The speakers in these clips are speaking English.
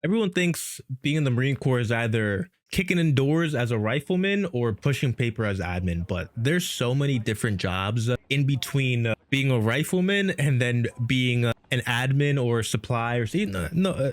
everyone thinks being in the Marine Corps is either kicking in doors as a rifleman or pushing paper as admin, but there's so many different jobs in between being a rifleman and then being an admin or supply or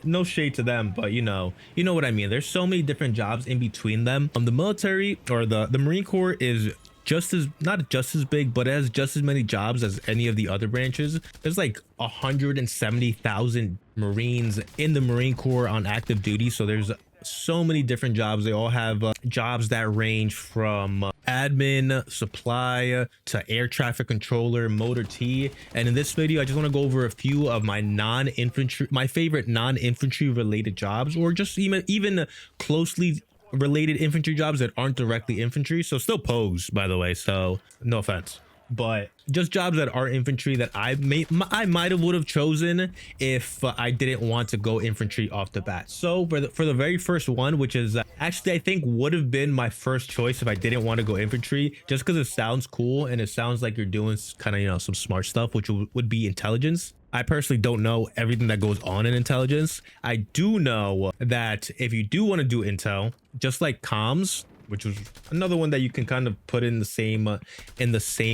no shade to them, but you know what I mean. There's so many different jobs in between them. The military or the Marine Corps is just as not just as big, but it has just as many jobs as any of the other branches. There's like 170,000 Marines in the Marine Corps on active duty, so there's so many different jobs. They all have jobs that range from admin, supply to air traffic controller, motor T. And in this video, I just want to go over a few of my my favorite non-infantry related jobs, or just even closely related infantry jobs that aren't directly infantry. So still pose, by the way, so no offense, but just jobs that are infantry that I might have would have chosen if I didn't want to go infantry off the bat. So for the very first one, which is actually I think would have been my first choice if I didn't want to go infantry, just because it sounds cool and it sounds like you're doing kind of some smart stuff, which would be intelligence. I personally don't know everything that goes on in intelligence. I do know that if you do want to do intel, just like comms, which was another one that you can kind of put in the same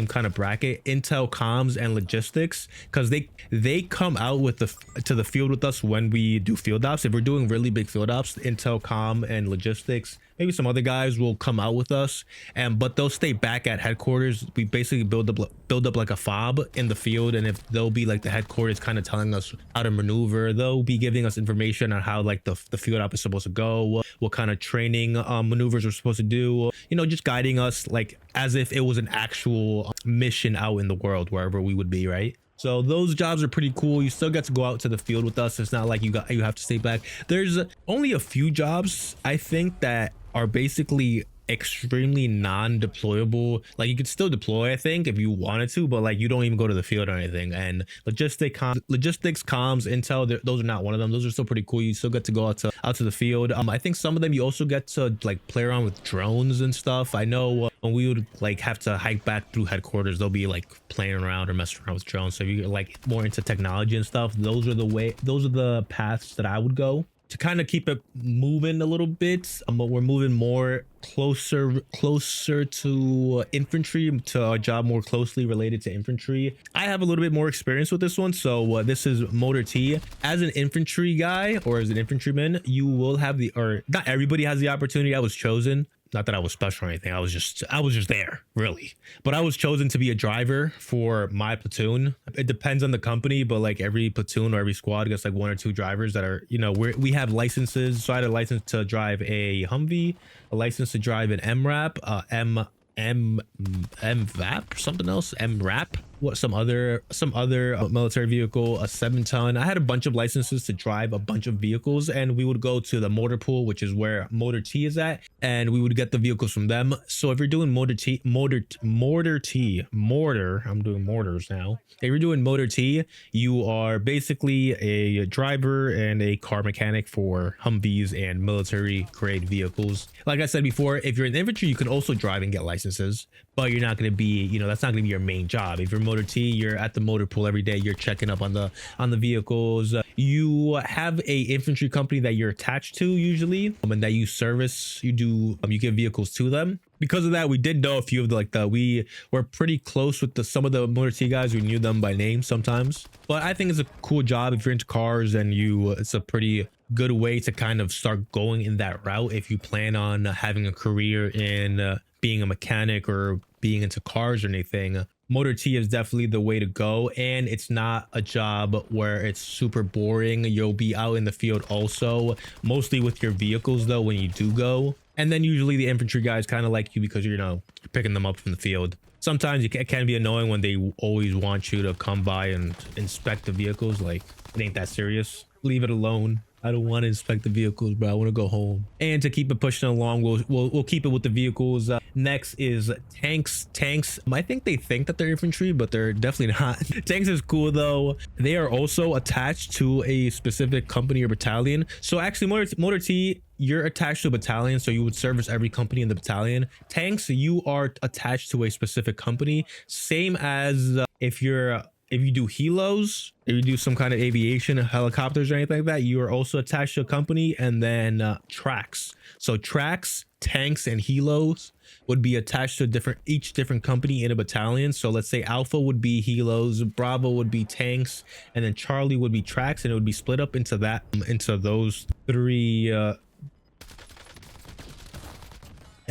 kind of bracket, intel, comms, and logistics, because they come out with to the field with us when we do field ops. If we're doing really big field ops, intel, comm, and logistics, maybe some other guys will come out with us, but they'll stay back at headquarters. We basically build up like a fob in the field, and if they'll be like the headquarters kind of telling us how to maneuver, they'll be giving us information on how like the field op is supposed to go, what kind of training maneuvers we're supposed to do, just guiding us like as if it was an actual mission out in the world wherever we would be, right? So those jobs are pretty cool. You still get to go out to the field with us. It's not like you have to stay back. There's only a few jobs I think that are basically extremely non-deployable. Like you could still deploy, I think, if you wanted to, but like you don't even go to the field or anything. And logistics, comms, intel, those are not one of them. Those are still pretty cool. You still get to go out to the field. I think some of them you also get to like play around with drones and stuff. I know when we would like have to hike back through headquarters, they'll be like playing around or messing around with drones. So if you're like more into technology and stuff, those are the paths that I would go to kind of keep it moving a little bit. But we're moving more closer to infantry, to a job more closely related to infantry. I have a little bit more experience with this one, so this is motor T. As an infantry guy or as an infantryman, you will have or not everybody has the opportunity. I was chosen. Not that I was special or anything. I was just there, really. But I was chosen to be a driver for my platoon. It depends on the company, but like every platoon or every squad gets like one or two drivers that are, we have licenses. So I had a license to drive a Humvee, a license to drive an MRAP, MVAP, something else, MRAP, some other military vehicle, a 7-ton. I had a bunch of licenses to drive a bunch of vehicles, and we would go to the motor pool, which is where motor T is at, and we would get the vehicles from them. So if you're doing motor, I'm doing mortars now. If you're doing motor T, you are basically a driver and a car mechanic for Humvees and military grade vehicles. Like I said before, if you're in infantry, you can also drive and get licenses, but you're not going to be, that's not going to be your main job. If you're motor T, you're at the motor pool every day, you're checking up on the vehicles. You have a infantry company that you're attached to usually, and that you service. You give vehicles to them. Because of that, we did know a few of we were pretty close with some of the motor T guys. We knew them by name sometimes. But I think it's a cool job if you're into cars, and it's a pretty good way to kind of start going in that route if you plan on having a career in being a mechanic or being into cars or anything. Motor T is definitely the way to go, and it's not a job where it's super boring. You'll be out in the field also, mostly with your vehicles though when you do go. And then usually the infantry guys kind of like you because you're picking them up from the field. Sometimes it can be annoying when they always want you to come by and inspect the vehicles. Like, it ain't that serious. Leave it alone. I don't want to inspect the vehicles, bro. I want to go home. And to keep it pushing along, we'll keep it with the vehicles. Next is tanks. Tanks, I think they think that they're infantry, but they're definitely not. Tanks is cool though. They are also attached to a specific company or battalion. So actually, motor T, you're attached to a battalion, so you would service every company in the battalion. Tanks, you are attached to a specific company, same as if you're if you do helos, if you do some kind of aviation, helicopters or anything like that, you are also attached to a company. And then tracks. So tracks, tanks, and helos would be attached to each different company in a battalion. So let's say Alpha would be helos, Bravo would be tanks, and then Charlie would be tracks, and it would be split up into those three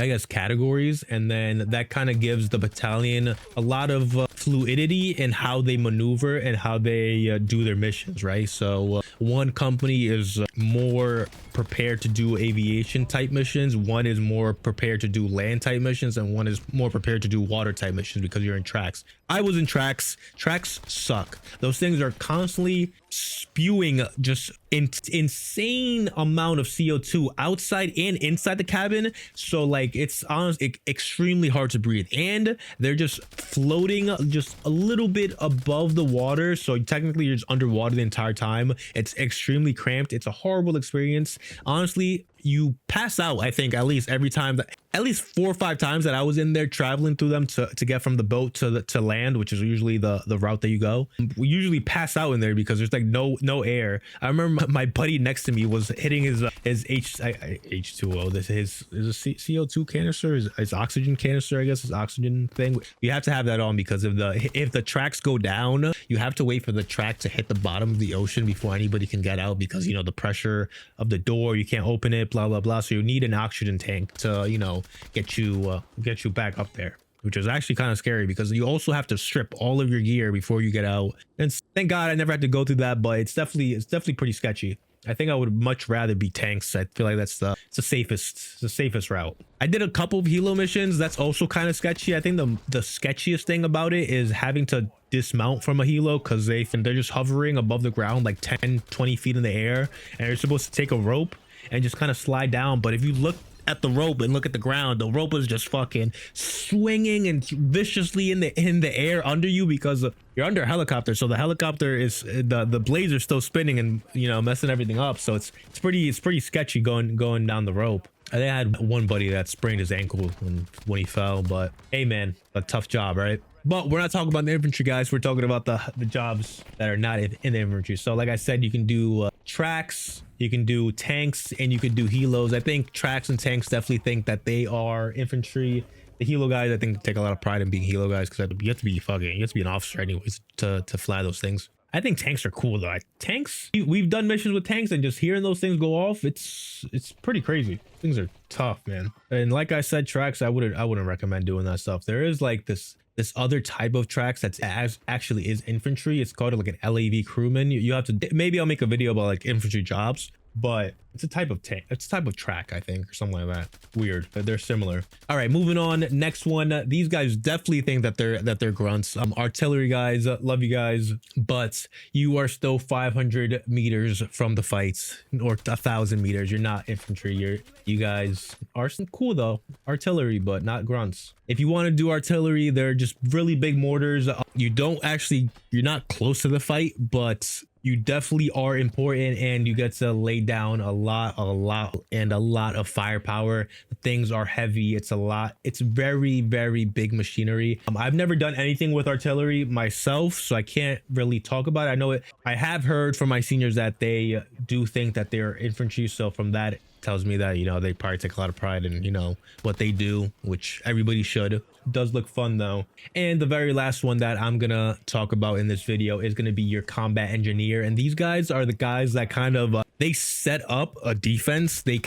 I guess categories. And then that kind of gives the battalion a lot of fluidity in how they maneuver and how they do their missions, right? So one company is more prepared to do aviation type missions, one is more prepared to do land type missions, and one is more prepared to do water type missions because you're in tracks. I was in tracks. Tracks suck. Those things are constantly spewing just insane amount of CO2 outside and inside the cabin. So like it's honestly extremely hard to breathe, and they're just floating just a little bit above the water, so technically you're just underwater the entire time. It's extremely cramped. It's a horrible experience. Honestly, you pass out, I think, at least every time that, at least 4 or 5 times that I was in there traveling through them to get from the boat to land, which is usually the route that you go. We usually pass out in there because there's like no air. I remember my buddy next to me was hitting his H2O, his CO2 canister, his oxygen canister, I guess, his oxygen thing. You have to have that on because if the tracks go down, you have to wait for the track to hit the bottom of the ocean before anybody can get out, because you know the pressure of the door, you can't open it, blah blah blah. So you need an oxygen tank to, you know, get you back up there, which is actually kind of scary because you also have to strip all of your gear before you get out. And thank God I never had to go through that, but it's definitely pretty sketchy. I think I would much rather be tanks. I feel like that's the safest route. I did a couple of helo missions. That's also kind of sketchy. I think the sketchiest thing about it is having to dismount from a helo, because they're just hovering above the ground like 10-20 feet in the air, and you're supposed to take a rope and just kind of slide down. But if you look at the rope and look at the ground, the rope is just fucking swinging and viciously in the air under you, because you're under a helicopter. So the helicopter is the blades are still spinning and, you know, messing everything up. So it's pretty sketchy going down the rope. I think I had one buddy that sprained his ankle when he fell, but hey man, a tough job, right? But we're not talking about the infantry, guys. We're talking about the jobs that are not in the infantry. So like I said, you can do tracks, you can do tanks, and you can do helos. I think tracks and tanks definitely think that they are infantry. The helo guys, I think, take a lot of pride in being helo guys, because you have to be an officer anyways to fly those things. I think tanks are cool though. Tanks, we've done missions with tanks, and just hearing those things go off, it's pretty crazy. Things are tough, man. And like I said, tracks, I wouldn't recommend doing that stuff. There is like this other type of tracks that's actually is infantry. It's called like an LAV crewman. You have to, maybe I'll make a video about like infantry jobs, but it's a type of tank, it's a type of track, I think, or something like that. Weird, but they're similar. All right, moving on. Next one. These guys definitely think that they're grunts. Artillery guys, love you guys, but you are still 500 meters from the fights, or 1,000 meters. You're not infantry. You guys are some cool though, artillery, but not grunts. If you want to do artillery, they're just really big mortars. You're not close to the fight, but you definitely are important, and you get to lay down a lot of firepower. The things are heavy. It's a lot. It's very big machinery. I've never done anything with artillery myself, so I can't really talk about it. I know it. I have heard from my seniors that they do think that they're infantry, so from that, it tells me that, you know, they probably take a lot of pride in, you know, what they do, which everybody should. Does look fun though. And the very last one that I'm gonna talk about in this video is gonna be your combat engineer. And these guys are the guys that kind of they set up a defense. They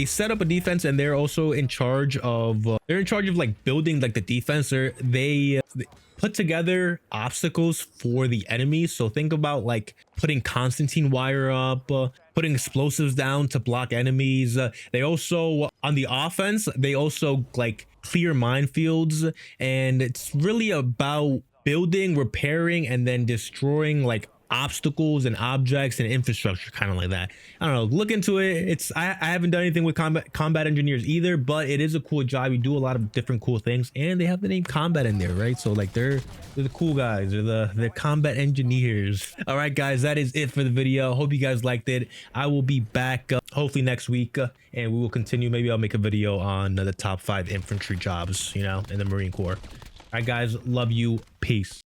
set up a defense, and they're also in charge of like building like the defense. They put together obstacles for the enemy. So think about like putting Constantine wire up, putting explosives down to block enemies. They also, on the offense, they also like clear minefields, and it's really about building, repairing, and then destroying like obstacles and objects and infrastructure, kind of like that. I don't know, look into it. I haven't done anything with combat engineers either, but it is a cool job. You do a lot of different cool things, and they have the name combat in there, right? So like they're the cool guys. They're combat engineers. All right guys, that is it for the video. Hope you guys liked it. I will be back hopefully next week, and we will continue. Maybe I'll make a video on the top 5 infantry jobs, you know, in the Marine Corps. All right guys, love you, peace.